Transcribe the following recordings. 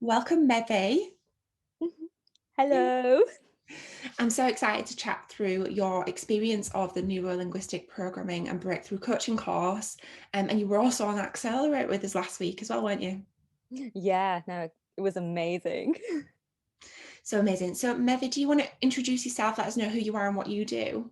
Welcome, Mevy. Hello. I'm so excited to chat through your experience of the Neuro-Linguistic Programming and Breakthrough Coaching course. And you were also on Accelerate with us last week as well, weren't you? Yeah, no, it was amazing. So amazing. So, Mevy, do you want to introduce yourself? Let us know who you are and what you do.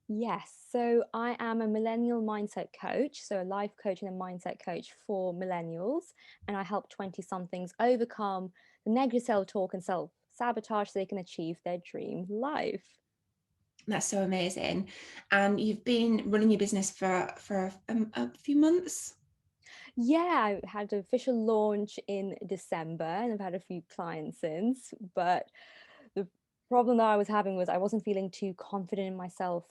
Yes, so I am a millennial mindset coach, so a life coach and a mindset coach for millennials, and I help 20 somethings overcome the negative self talk and self sabotage so they can achieve their dream life. That's so amazing. And you've been running your business for a few months. Yeah, I had an official launch in December and I've had a few clients since, but the problem that I was having was I wasn't feeling too confident in myself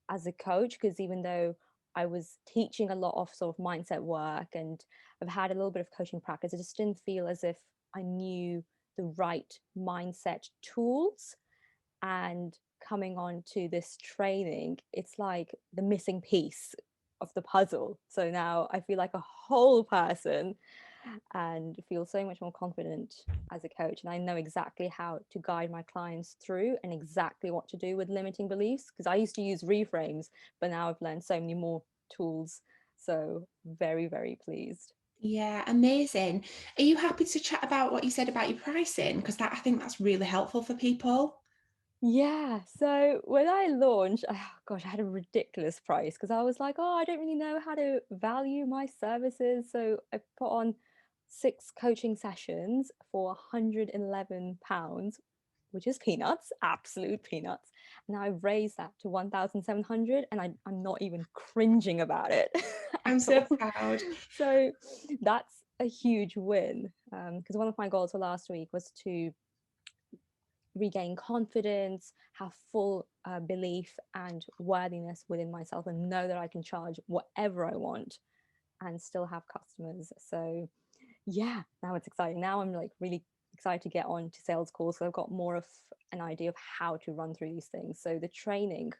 as a coach because even though I was teaching a lot of sort of mindset work and I've had a little bit of coaching practice, I just didn't feel as if I knew the right mindset tools. And coming on to this training, it's like the missing piece of the puzzle. So now I feel like a whole person and feel so much more confident as a coach. And I know exactly how to guide my clients through and exactly what to do with limiting beliefs. Because I used to use reframes, but now I've learned so many more tools. So very, very pleased. Yeah, amazing. Are you happy to chat about what you said about your pricing? Because I think that's really helpful for people. Yeah, so when I launched, gosh, I had a ridiculous price because I was like, oh, I don't really know how to value my services. So I put on 6 coaching sessions for £111, which is peanuts, absolute peanuts. Now I've raised that to 1,700 and I'm not even cringing about it at I'm so all. proud. So that's a huge win because one of my goals for last week was to regain confidence, have full belief and worthiness within myself, and know that I can charge whatever I want and still have customers. So, yeah, now it's exciting. Now I'm like really excited to get on to sales calls. So I've got more of an idea of how to run through these things. So the training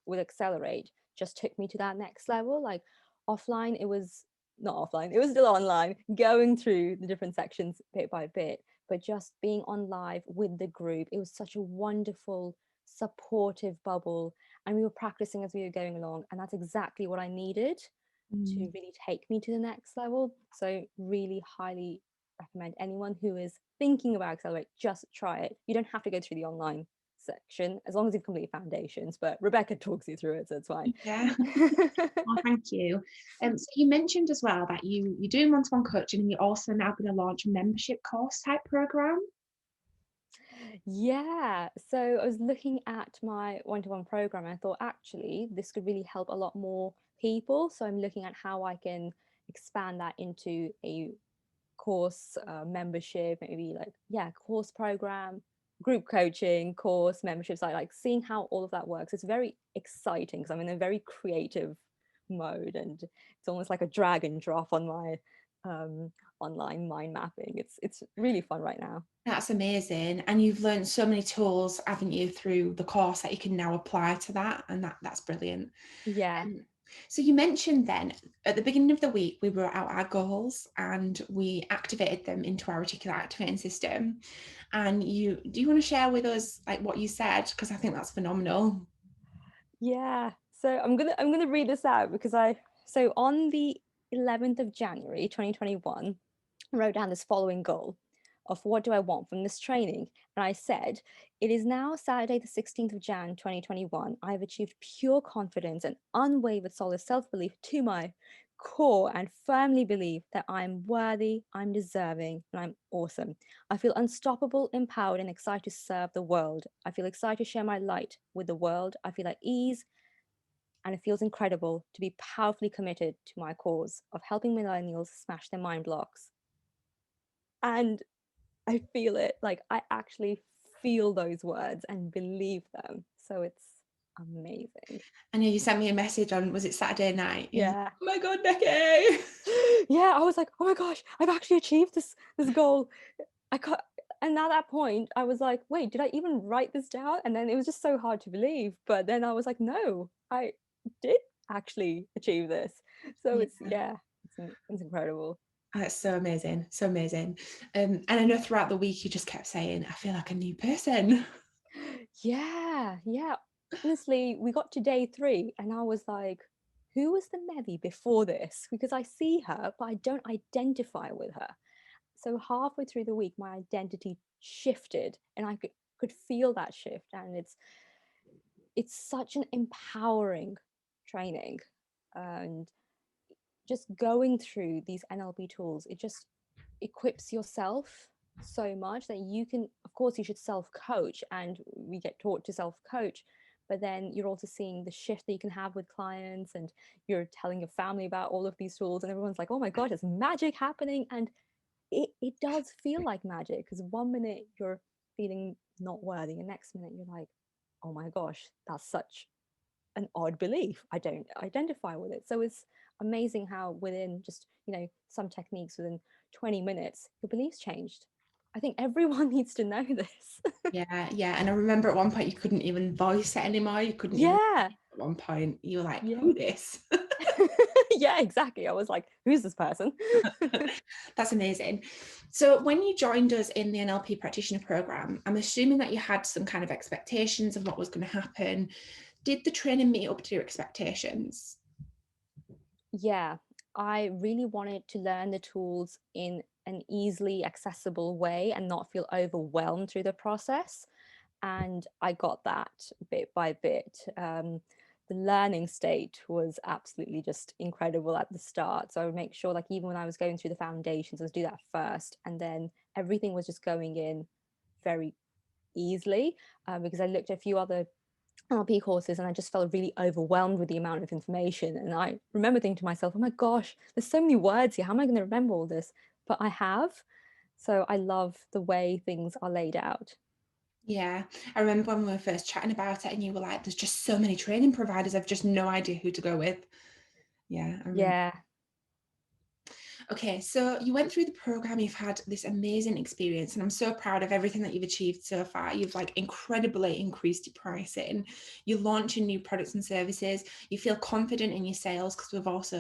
with Accelerate just took me to that next level. Like offline, it was not offline, it was still online, going through the different sections bit by bit, but just being on live with the group, it was such a wonderful, supportive bubble. And we were practicing as we were going along. And that's exactly what I needed to Mm. really take me to the next level. So, really highly recommend anyone who is thinking about Accelerate, just try it. You don't have to go through the online section as long as you've completed foundations, but Rebecca talks you through it, so it's fine. Yeah. Oh, thank you. So you mentioned as well that you're doing one-to-one coaching and you're also now going to launch a membership course type program. Yeah, so I was looking at my one-to-one program and I thought actually this could really help a lot more people. So I'm looking at how I can expand that into a course membership, maybe like, yeah, course program, group coaching, course memberships, like seeing how all of that works. It's very exciting because I'm in a very creative mode and it's almost like a drag and drop on my um, online mind mapping. It's really fun right now. That's amazing. And you've learned so many tools, haven't you, through the course that you can now apply to that. And that's brilliant. Yeah. Um, so you mentioned then at the beginning of the week, we wrote out our goals and we activated them into our reticular activating system. And do you want to share with us like what you said? Because I think that's phenomenal. Yeah. So I'm gonna read this out because so on the 11th of January 2021, I wrote down this following goal of what do I want from this training. And I said, it is now Saturday the 16th of Jan 2021. I have achieved pure confidence and unwavered solid self-belief to my core and firmly believe that I'm worthy, I'm deserving, and I'm awesome. I feel unstoppable, empowered, and excited to serve the world. I feel excited to share my light with the world. I feel at ease, and it feels incredible to be powerfully committed to my cause of helping millennials smash their mind blocks. And I feel it, like I actually feel those words and believe them. So it's amazing. I know you sent me a message on, was it Saturday night? You're like, Yeah. oh my God, Becky. Yeah, I was like, oh my gosh, I've actually achieved this goal. I can't, and at that point I was like, wait, did I even write this down? And then it was just so hard to believe. But then I was like, no, I did actually achieve this. So Yeah. it's, yeah, it's incredible. Oh, that's so amazing, so amazing. And I know throughout the week you just kept saying, I feel like a new person. Yeah, yeah. Honestly, we got to day 3 and I was like, who was the Mevy before this? Because I see her, but I don't identify with her. So halfway through the week, my identity shifted and I could feel that shift. And it's such an empowering training. And just going through these NLP tools, it just equips yourself so much that you can, of course, you should self coach, and we get taught to self coach, but then you're also seeing the shift that you can have with clients, and you're telling your family about all of these tools, and everyone's like, oh my God, there's magic happening. And it does feel like magic, because one minute you're feeling not worthy, and next minute you're like, oh my gosh, that's such an odd belief. I don't identify with it. So it's amazing how within just, some techniques, within 20 minutes, your beliefs changed. I think everyone needs to know this. Yeah, yeah. And I remember at one point you couldn't even voice it anymore. You couldn't even Yeah. at one point. You were like, Yeah. who this? Yeah, exactly. I was like, who's this person? That's amazing. So when you joined us in the NLP practitioner program, I'm assuming that you had some kind of expectations of what was going to happen. Did the training meet up to your expectations? Yeah, I really wanted to learn the tools in an easily accessible way and not feel overwhelmed through the process. And I got that bit by bit. The learning state was absolutely just incredible at the start. So I would make sure, like, even when I was going through the foundations, I was do that first, and then everything was just going in very easily, because I looked at a few other NLP courses and I just felt really overwhelmed with the amount of information. And I remember thinking to myself, oh my gosh, there's so many words here. How am I going to remember all this? But I have. So I love the way things are laid out. Yeah, I remember when we were first chatting about it and you were like, there's just so many training providers. I've just no idea who to go with. Yeah, I remember. Yeah. Okay, so you went through the program, you've had this amazing experience, and I'm so proud of everything that you've achieved so far. You've like incredibly increased your pricing. You're launching new products and services. You feel confident in your sales, because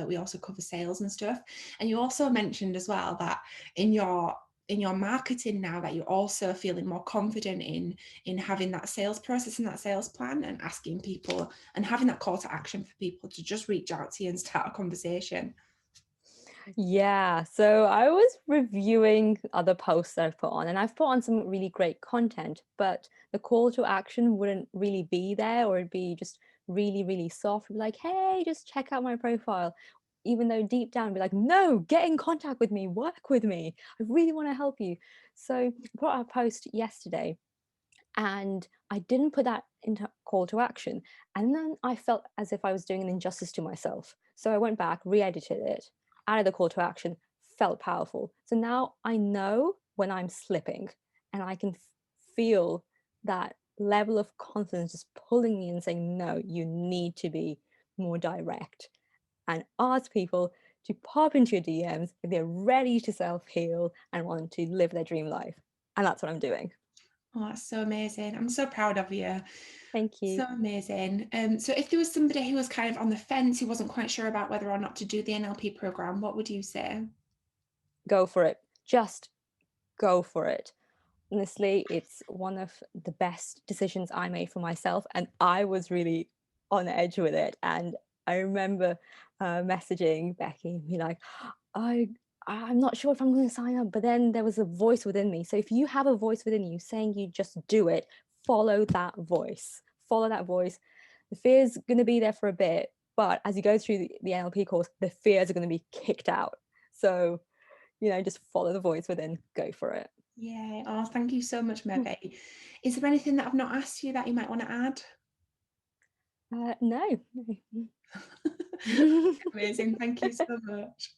we also cover sales and stuff. And you also mentioned as well that in your marketing now, that you're also feeling more confident in having that sales process and that sales plan, and asking people and having that call to action for people to just reach out to you and start a conversation. Yeah, so I was reviewing other posts that I've put on, and I've put on some really great content, but the call to action wouldn't really be there, or it'd be just really, really soft. It'd be like, hey, just check out my profile. Even though deep down, be like, no, get in contact with me, work with me. I really want to help you. So I put out a post yesterday, and I didn't put that into call to action. And then I felt as if I was doing an injustice to myself. So I went back, re-edited it, added the call to action, felt powerful. So now I know when I'm slipping, and I can feel that level of confidence just pulling me and saying, no, you need to be more direct, and ask people to pop into your DMs if they're ready to self-heal and want to live their dream life. And that's what I'm doing. Oh, that's so amazing. I'm so proud of you. Thank you. So amazing. So if there was somebody who was kind of on the fence, who wasn't quite sure about whether or not to do the NLP program, what would you say? Go for it. Just go for it. Honestly, it's one of the best decisions I made for myself, and I was really on edge with it. And I remember messaging Becky and be like, I I'm not sure if I'm going to sign up, but then there was a voice within me. So if you have a voice within you saying you just do it, follow that voice. Follow that voice. The fear is going to be there for a bit, but as you go through the NLP course, the fears are going to be kicked out. So, just follow the voice within, go for it. Yeah. Oh, thank you so much, Mevy. Is there anything that I've not asked you that you might want to add? No. Amazing. Thank you so much.